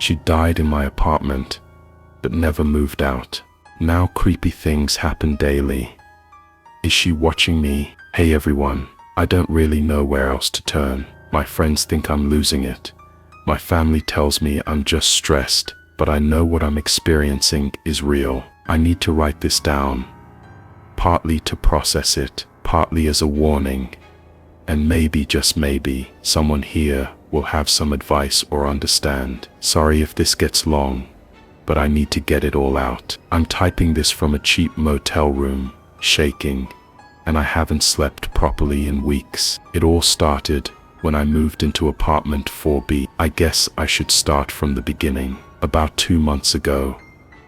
She died in my apartment, but never moved out. Now creepy things happen daily. Is she watching me? Hey everyone, I don't really know where else to turn. My friends think I'm losing it. My family tells me I'm just stressed, but I know what I'm experiencing is real. I need to write this down, partly to process it, partly as a warning. And maybe, just maybe, someone here will have some advice or understand. Sorry if this gets long, but I need to get it all out. I'm typing this from a cheap motel room, shaking, and I haven't slept properly in weeks. It all started when I moved into apartment 4B. I guess I should start from the beginning. About 2 months ago,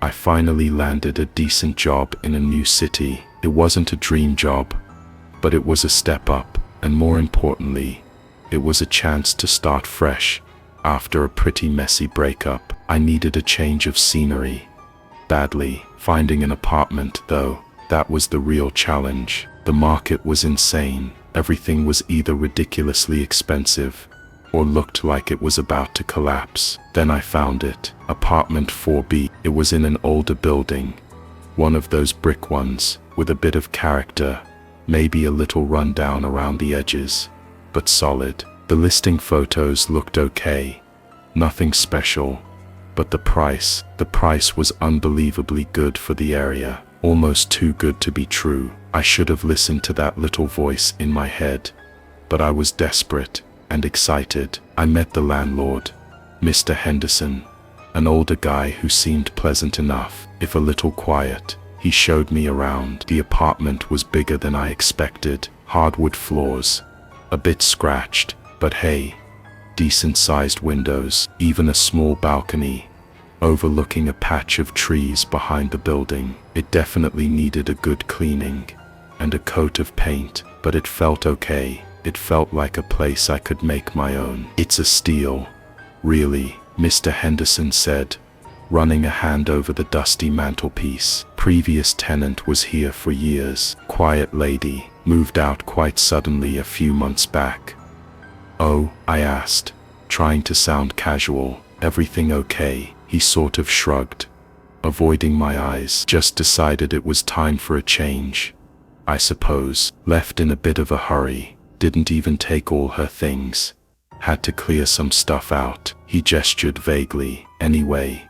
I finally landed a decent job in a new city. It wasn't a dream job, but it was a step up, and more importantly, it was a chance to start fresh. After a pretty messy breakup, I needed a change of scenery badly. Finding an apartment, though, that was the real challenge. The market was insane. Everything was either ridiculously expensive or looked like it was about to collapse. Then I found it. Apartment 4B. It was in an older building, one of those brick ones, with a bit of character, maybe a little rundown around the edges, but solid. The listing photos looked okay, nothing special, but the price was unbelievably good for the area, almost too good to be true. I should have listened to that little voice in my head, but I was desperate and excited. I met the landlord, Mr. Henderson, an older guy who seemed pleasant enough, if a little quiet. He showed me around. The apartment was bigger than I expected. Hardwood floors, a bit scratched, but hey, decent-sized windows, even a small balcony overlooking a patch of trees behind the building. It definitely needed a good cleaning and a coat of paint, but it felt okay. It felt like a place I could make my own. It's a steal, really, Mr. Henderson said, running a hand over the dusty mantelpiece. Previous tenant was here for years. Quiet lady, moved out quite suddenly a few months back. Oh, I asked, trying to sound casual. Everything okay? He sort of shrugged, avoiding my eyes. Just decided it was time for a change, I suppose. Left in a bit of a hurry. Didn't even take all her things. Had to clear some stuff out. He gestured vaguely. Anyway,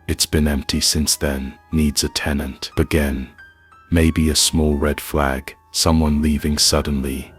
it's been empty since then. Needs a tenant. Again, maybe a small red flag, someone leaving suddenly.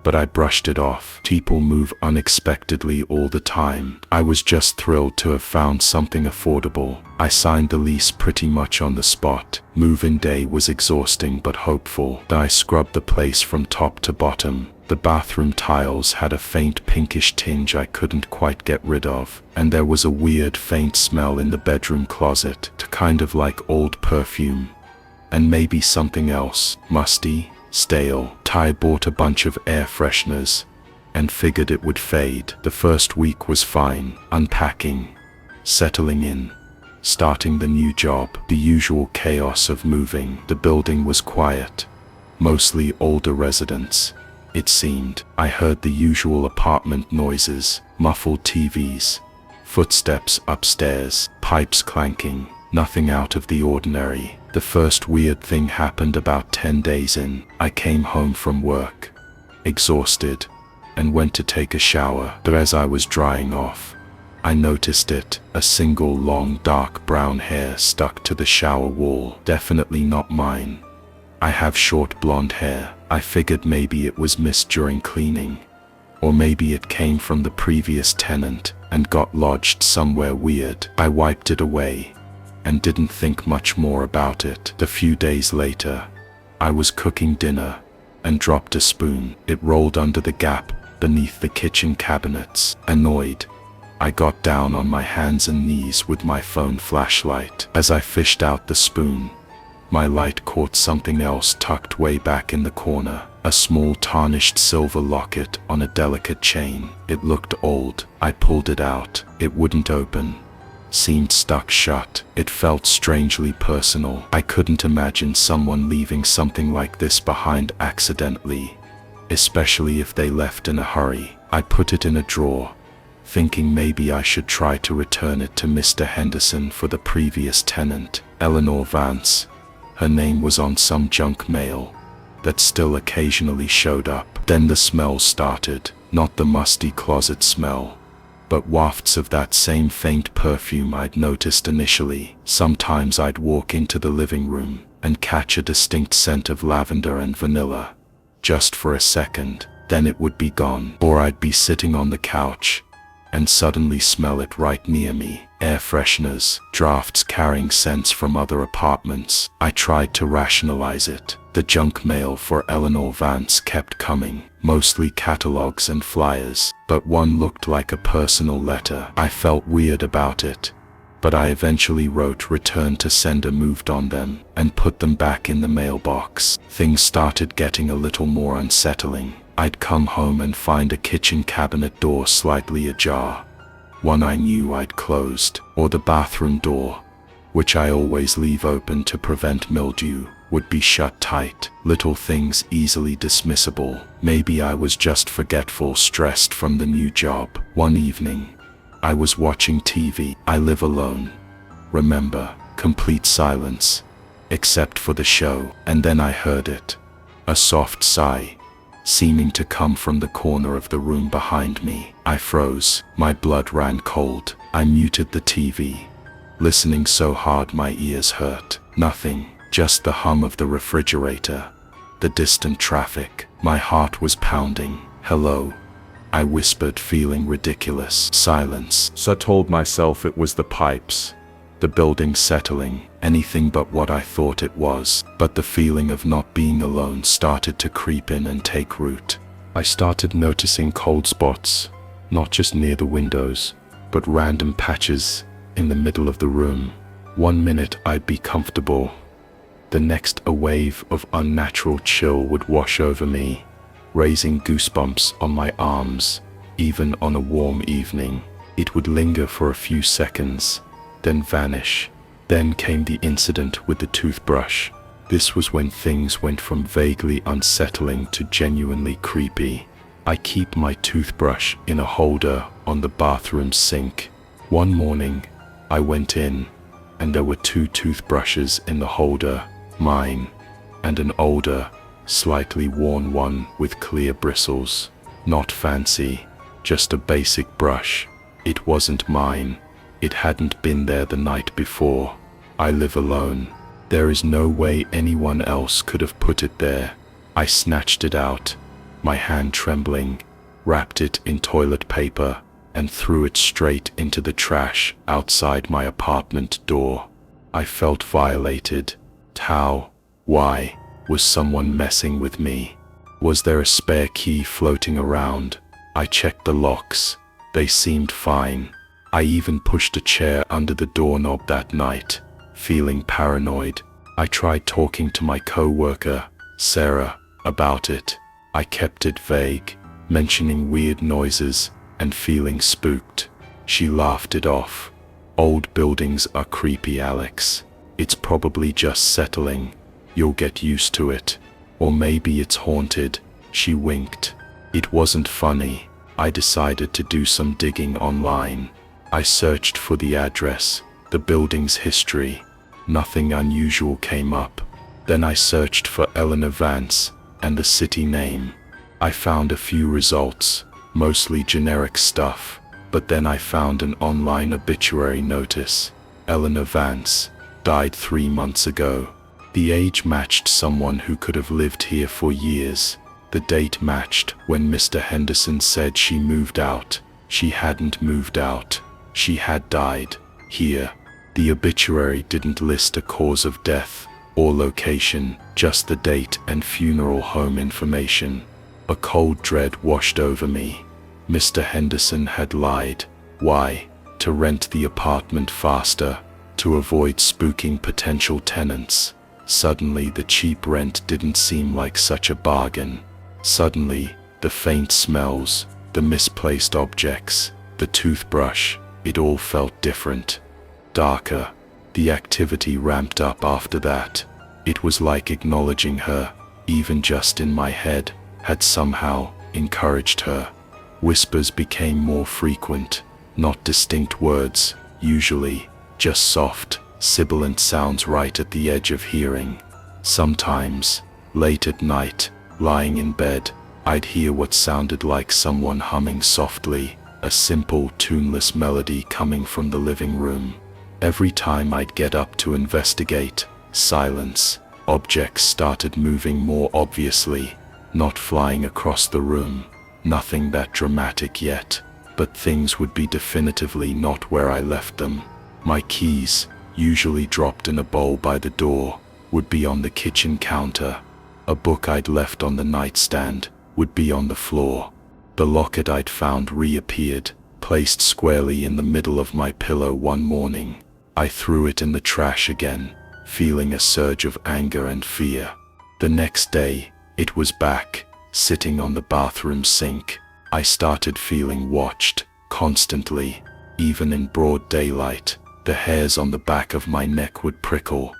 But I brushed it off. People move unexpectedly all the time. I was just thrilled to have found something affordable. I signed the lease pretty much on the spot. Move-in day was exhausting but hopeful. I scrubbed the place from top to bottom. The bathroom tiles had a faint pinkish tinge I couldn't quite get rid of, and there was a weird faint smell in the bedroom closet, kind of like old perfume. And maybe something else, musty, stale. Ty bought a bunch of air fresheners and figured it would fade. The first week was fine. Unpacking, settling in, starting the new job, the usual chaos of moving. The building was quiet, mostly older residents, it seemed. I heard the usual apartment noises, muffled TVs, footsteps upstairs, pipes clanking, nothing out of the ordinary. The first weird thing happened about 10 days in. I came home from work, exhausted, and went to take a shower. But as I was drying off, I noticed it. A single long dark brown hair stuck to the shower wall. Definitely not mine. I have short blonde hair. I figured maybe it was missed during cleaning, or maybe it came from the previous tenant and got lodged somewhere weird. I wiped it away and didn't think much more about it. A few days later, I was cooking dinner and dropped a spoon. It rolled under the gap beneath the kitchen cabinets. Annoyed, I got down on my hands and knees with my phone flashlight. As I fished out the spoon, my light caught something else tucked way back in the corner. A small tarnished silver locket on a delicate chain. It looked old. I pulled it out. It wouldn't open. Seemed stuck shut. It felt strangely personal. I couldn't imagine someone leaving something like this behind accidentally, especially if they left in a hurry. I put it in a drawer thinking maybe I should try to return it to Mr. Henderson for the previous tenant, Eleanor Vance. Her name was on some junk mail that still occasionally showed up. Then the smell started, not the musty closet smell, but wafts of that same faint perfume I'd noticed initially. Sometimes I'd walk into the living room and catch a distinct scent of lavender and vanilla, just for a second, then it would be gone. Or I'd be sitting on the couch and suddenly smell it right near me. Air fresheners, drafts carrying scents from other apartments. I tried to rationalize it. The junk mail for Eleanor Vance kept coming, mostly catalogs and flyers, but one looked like a personal letter. I felt weird about it, but I eventually wrote return to sender, moved on them, and put them back in the mailbox. Things started getting a little more unsettling. I'd come home and find a kitchen cabinet door slightly ajar, one I knew I'd closed, or the bathroom door, which I always leave open to prevent mildew, would be shut tight. Little things easily dismissible. Maybe I was just forgetful, stressed from the new job. One evening, I was watching TV. I live alone. Remember, complete silence, except for the show. And then I heard it. A soft sigh, seeming to come from the corner of the room behind me. I froze. My blood ran cold. I muted the TV, listening so hard my ears hurt. Nothing, just the hum of the refrigerator, the distant traffic. My heart was pounding. Hello, I whispered, feeling ridiculous. Silence. So I told myself it was the pipes, the building settling, anything but what I thought it was. But the feeling of not being alone started to creep in and take root. I started noticing cold spots, not just near the windows, but random patches in the middle of the room. One minute I'd be comfortable, the next a wave of unnatural chill would wash over me, raising goosebumps on my arms. Even on a warm evening, it would linger for a few seconds, then vanish. Then came the incident with the toothbrush. This was when things went from vaguely unsettling to genuinely creepy. I keep my toothbrush in a holder on the bathroom sink. One morning, I went in, and there were two toothbrushes in the holder, mine, and an older, slightly worn one with clear bristles. Not fancy, just a basic brush. It wasn't mine. It hadn't been there the night before. I live alone. There is no way anyone else could have put it there. I snatched it out, my hand trembling, wrapped it in toilet paper, and threw it straight into the trash outside my apartment door. I felt violated. How? Why? Was someone messing with me? Was there a spare key floating around? I checked the locks. They seemed fine. I even pushed a chair under the doorknob that night, feeling paranoid. I tried talking to my co-worker, Sarah, about it. I kept it vague, mentioning weird noises and feeling spooked. She laughed it off. Old buildings are creepy, Alex. It's probably just settling. You'll get used to it. Or maybe it's haunted. She winked. It wasn't funny. I decided to do some digging online. I searched for the address, the building's history. Nothing unusual came up. Then I searched for Eleanor Vance and the city name. I found a few results, mostly generic stuff, but then I found an online obituary notice. Eleanor Vance died 3 months ago. The age matched someone who could have lived here for years. The date matched when Mr. Henderson said she moved out. She hadn't moved out. She had died here. The obituary didn't list a cause of death or location, just the date and funeral home information. A cold dread washed over me. Mr. Henderson had lied. Why? To rent the apartment faster, to avoid spooking potential tenants. Suddenly the cheap rent didn't seem like such a bargain. Suddenly, the faint smells, the misplaced objects, the toothbrush, it all felt different. Darker. The activity ramped up after that. It was like acknowledging her, even just in my head, had somehow encouraged her. Whispers became more frequent, not distinct words, usually, just soft, sibilant sounds right at the edge of hearing. Sometimes, late at night, lying in bed, I'd hear what sounded like someone humming softly, a simple, tuneless melody coming from the living room. Every time I'd get up to investigate, silence. Objects started moving more obviously, not flying across the room. Nothing that dramatic yet, but things would be definitively not where I left them. My keys, usually dropped in a bowl by the door, would be on the kitchen counter. A book I'd left on the nightstand would be on the floor. The locket I'd found reappeared, placed squarely in the middle of my pillow one morning. I threw it in the trash again, feeling a surge of anger and fear. The next day, it was back, sitting on the bathroom sink. I started feeling watched, constantly. Even in broad daylight, the hairs on the back of my neck would prickle.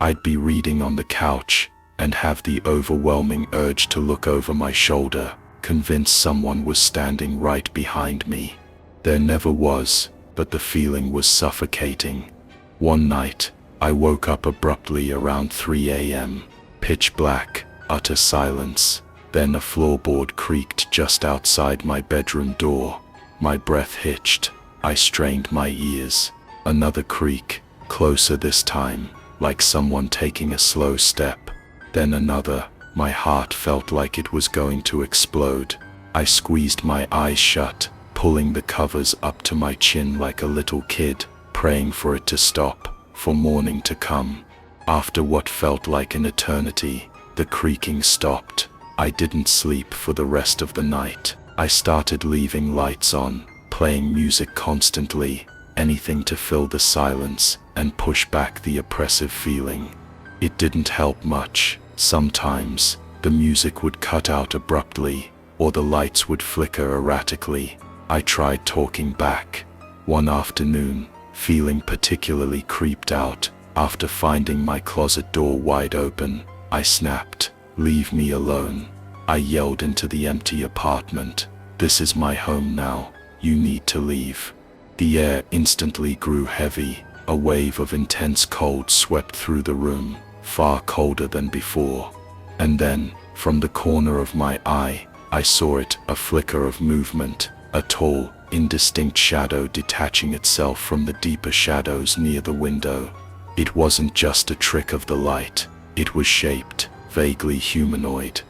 I'd be reading on the couch, and have the overwhelming urge to look over my shoulder, convinced someone was standing right behind me. There never was, but the feeling was suffocating. One night, I woke up abruptly around 3 a.m. Pitch black, utter silence. Then a floorboard creaked just outside my bedroom door. My breath hitched. I strained my ears. Another creak, closer this time, like someone taking a slow step. Then another. My heart felt like it was going to explode. I squeezed my eyes shut, pulling the covers up to my chin like a little kid, praying for it to stop, for morning to come. After what felt like an eternity, the creaking stopped. I didn't sleep for the rest of the night. I started leaving lights on, playing music constantly, anything to fill the silence and push back the oppressive feeling. It didn't help much. Sometimes, the music would cut out abruptly, or the lights would flicker erratically. I tried talking back. One afternoon, feeling particularly creeped out, after finding my closet door wide open, I snapped, "Leave me alone." I yelled into the empty apartment, "This is my home now, you need to leave." The air instantly grew heavy. A wave of intense cold swept through the room, far colder than before. And then, from the corner of my eye, I saw it, a flicker of movement, a tall, indistinct shadow detaching itself from the deeper shadows near the window. It wasn't just a trick of the light, it was shaped, vaguely humanoid.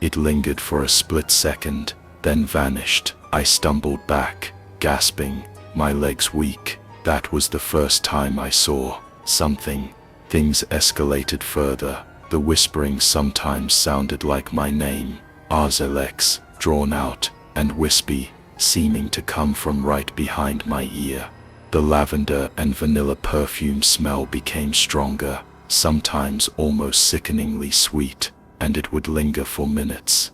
It lingered for a split second, then vanished. I stumbled back, gasping, my legs weak. That was the first time I saw something. Things escalated further. The whispering sometimes sounded like my name, Arzelex, drawn out and wispy, seeming to come from right behind my ear. The lavender and vanilla perfume smell became stronger, sometimes almost sickeningly sweet, and it would linger for minutes.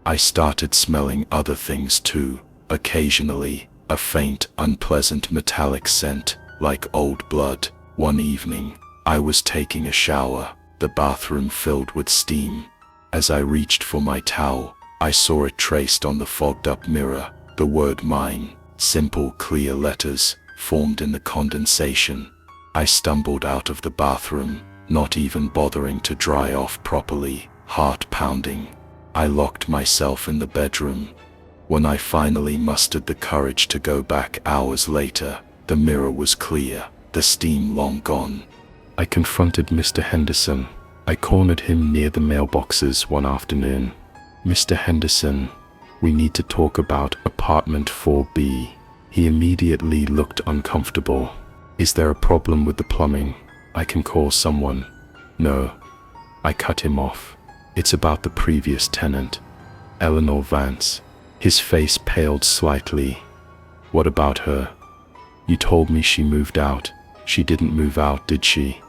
I started smelling other things too, occasionally, a faint, unpleasant metallic scent, like old blood. One evening, I was taking a shower, the bathroom filled with steam. As I reached for my towel, I saw it traced on the fogged-up mirror, the word mine, simple, clear letters, formed in the condensation. I stumbled out of the bathroom, not even bothering to dry off properly, heart pounding. I locked myself in the bedroom. When I finally mustered the courage to go back hours later, the mirror was clear, the steam long gone. I confronted Mr. Henderson. I cornered him near the mailboxes one afternoon. "Mr. Henderson, we need to talk about apartment 4B. He immediately looked uncomfortable. "Is there a problem with the plumbing? I can call someone." "No." I cut him off. "It's about the previous tenant, Eleanor Vance." His face paled slightly. "What about her? You told me she moved out. She didn't move out, did she?"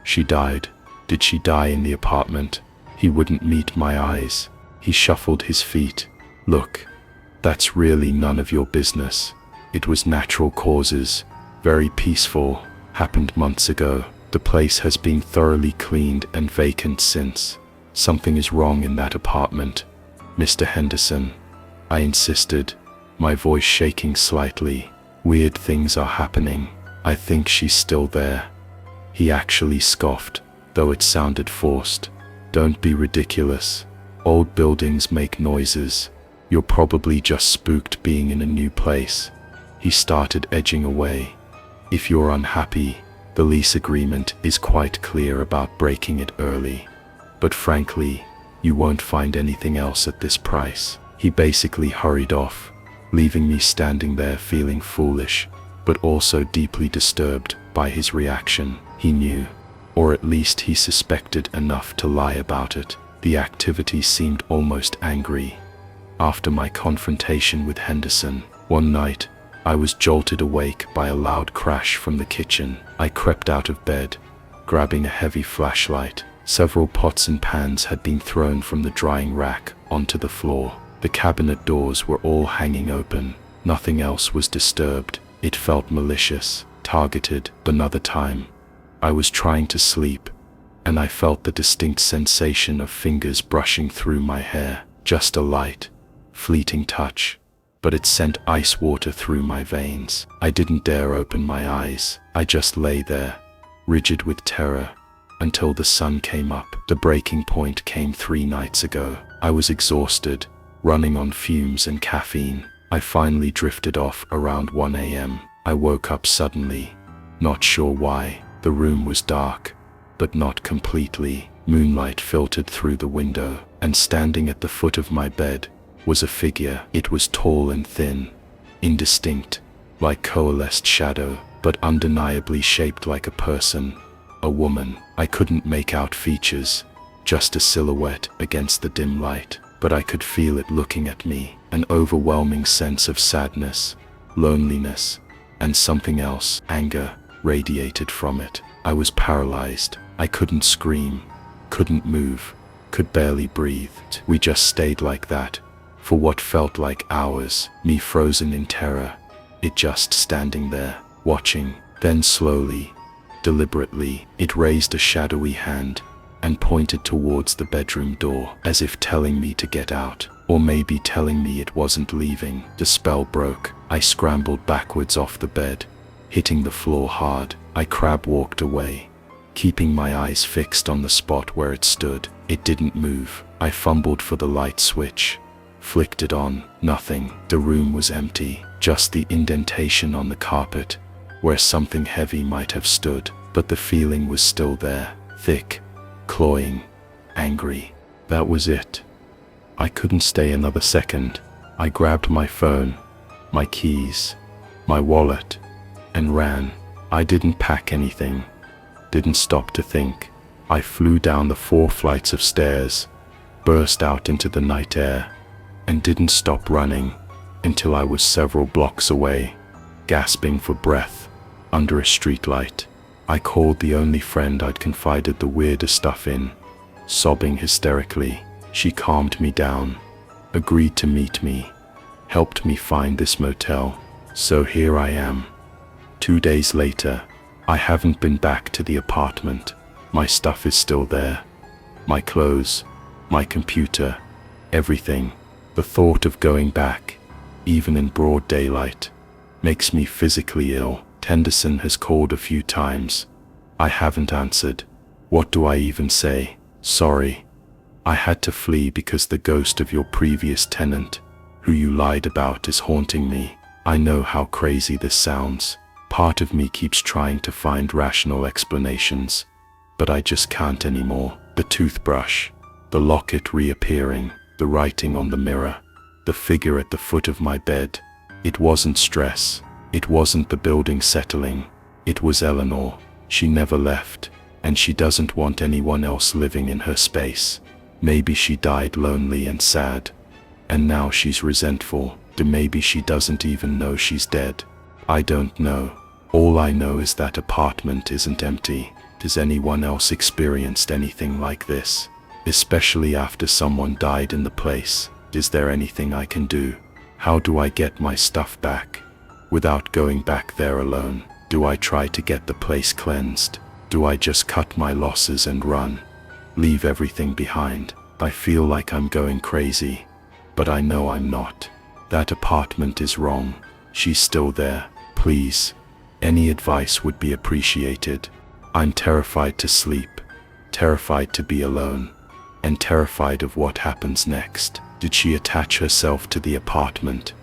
"She died." "Did she die in the apartment?" He wouldn't meet my eyes. He shuffled his feet. "Look, that's really none of your business. It was natural causes, very peaceful, happened months ago. The place has been thoroughly cleaned and vacant since. Something is wrong in that apartment, Mr. Henderson." I insisted. my voice shaking slightly. Weird things are happening. I think she's still there. He actually scoffed, though it sounded forced. Don't be ridiculous. Old buildings make noises. You're probably just spooked being in a new place. He started edging away. If you're unhappy, the lease agreement is quite clear about breaking it early. But frankly, you won't find anything else at this price. He basically hurried off, leaving me standing there feeling foolish, but also deeply disturbed by his reaction. He knew, or at least he suspected enough to lie about it. The activity seemed almost angry. After my confrontation with Henderson, one night, I was jolted awake by a loud crash from the kitchen. I crept out of bed, grabbing a heavy flashlight. Several pots and pans had been thrown from the drying rack onto the floor. The cabinet doors were all hanging open. Nothing else was disturbed. It felt malicious, targeted. Another time, I was trying to sleep, and I felt the distinct sensation of fingers brushing through my hair. Just a light, fleeting touch, but it sent ice water through my veins. I didn't dare open my eyes. I just lay there, rigid with terror, until the sun came up. The breaking point came 3 nights ago. I was exhausted, running on fumes and caffeine. I finally drifted off around 1 a.m. I woke up suddenly, not sure why. The room was dark, but not completely. Moonlight filtered through the window, and standing at the foot of my bed was a figure. It was tall and thin, indistinct, like coalesced shadow, but undeniably shaped like a person, a woman. I couldn't make out features, just a silhouette against the dim light, but I could feel it looking at me. An overwhelming sense of sadness, loneliness, and something else, anger, radiated from it. I was paralyzed. I couldn't scream, couldn't move, could barely breathe. We just stayed like that, for what felt like hours, me frozen in terror, it just standing there, watching. Then slowly, deliberately, it raised a shadowy hand and pointed towards the bedroom door, as if telling me to get out, or maybe telling me it wasn't leaving. The spell broke. I scrambled backwards off the bed, hitting the floor hard. I crab walked away, keeping my eyes fixed on the spot where it stood. It didn't move. I fumbled for the light switch, flicked it on. Nothing. The room was empty, just the indentation on the carpet where something heavy might have stood. But the feeling was still there, thick, cloying, angry. That was it. I couldn't stay another second. I grabbed my phone, my keys, my wallet, and ran. I didn't pack anything, didn't stop to think. I flew down the 4 flights of stairs, burst out into the night air, and didn't stop running until I was several blocks away, gasping for breath, under a streetlight. I called the only friend I'd confided the weirdest stuff in, sobbing hysterically. She calmed me down, agreed to meet me, helped me find this motel. So here I am. 2 days later, I haven't been back to the apartment. My stuff is still there. My clothes, my computer, everything. The thought of going back, even in broad daylight, makes me physically ill. Henderson has called a few times. I haven't answered. What do I even say? Sorry. I had to flee because the ghost of your previous tenant, who you lied about, is haunting me. I know how crazy this sounds. Part of me keeps trying to find rational explanations, but I just can't anymore. The toothbrush, the locket reappearing, the writing on the mirror, the figure at the foot of my bed. It wasn't stress. It wasn't the building settling. It was Eleanor. She never left, and she doesn't want anyone else living in her space. Maybe she died lonely and sad, and now she's resentful. Or maybe she doesn't even know she's dead. I don't know. All I know is that apartment isn't empty. Has anyone else experienced anything like this? Especially after someone died in the place. Is there anything I can do? How do I get my stuff back without going back there alone? Do I try to get the place cleansed? Do I just cut my losses and run? Leave everything behind? I feel like I'm going crazy, but I know I'm not. That apartment is wrong. She's still there. Please, any advice would be appreciated. I'm terrified to sleep, terrified to be alone, and terrified of what happens next. Did she attach herself to the apartment?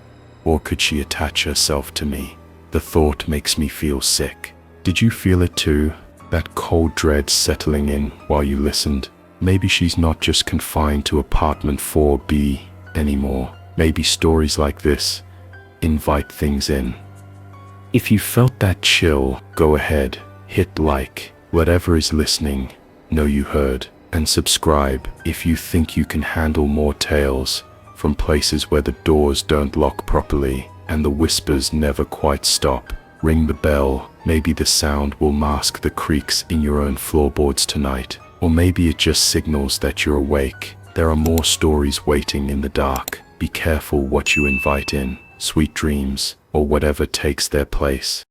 Or could she attach herself to me? The thought makes me feel sick. Did you feel it too? That cold dread settling in while you listened? Maybe she's not just confined to apartment 4B anymore. Maybe stories like this invite things in. If you felt that chill, go ahead, hit like, whatever is listening, know you heard, and subscribe if you think you can handle more tales from places where the doors don't lock properly and the whispers never quite stop. Ring the bell. Maybe the sound will mask the creaks in your own floorboards tonight. Or maybe it just signals that you're awake. There are more stories waiting in the dark. Be careful what you invite in. Sweet dreams, or whatever takes their place.